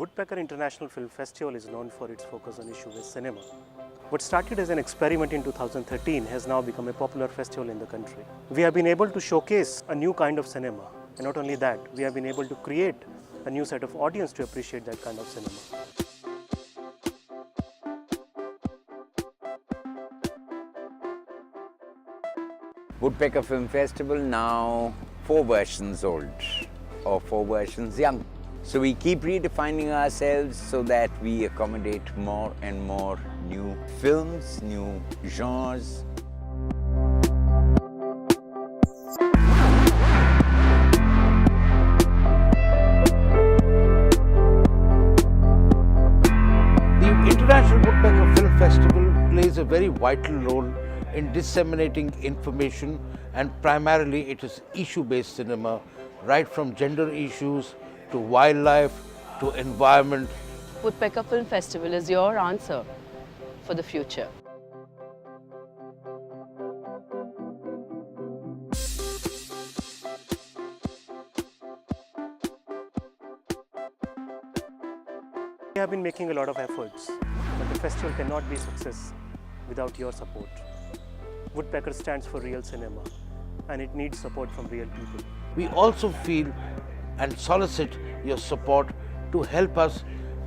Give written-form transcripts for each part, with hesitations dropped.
Woodpecker International Film Festival is known for its focus on issue-based cinema. What started as an experiment in 2013 has now become a popular festival in the country. We have been able to showcase a new kind of cinema, and not only that, we have been able to create a new set of audience to appreciate that kind of cinema. Woodpecker Film Festival now 4 versions old or 4 versions young. So we keep redefining ourselves so that we accommodate more and more new films, new genres. The International Woodpecker Film Festival plays a very vital role in disseminating information, and primarily it is issue-based cinema, right from gender issues to wildlife to environment. Woodpecker Film Festival is your answer for the future. We have been making a lot of efforts, but the festival cannot be a success without your support. Woodpecker stands for real cinema, and it needs support from real people. We also feel and solicit your support to help us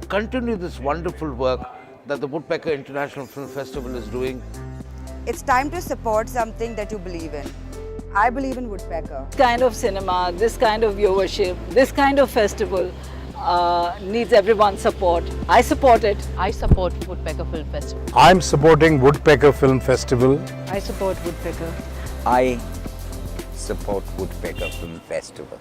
continue this wonderful work that the Woodpecker International Film Festival is doing. It's time to support something that you believe in. I believe in Woodpecker. This kind of cinema, this kind of viewership, this kind of festival needs everyone's support. I support it. I support Woodpecker Film Festival. I'm supporting Woodpecker Film Festival. I support Woodpecker. I support Woodpecker Film Festival.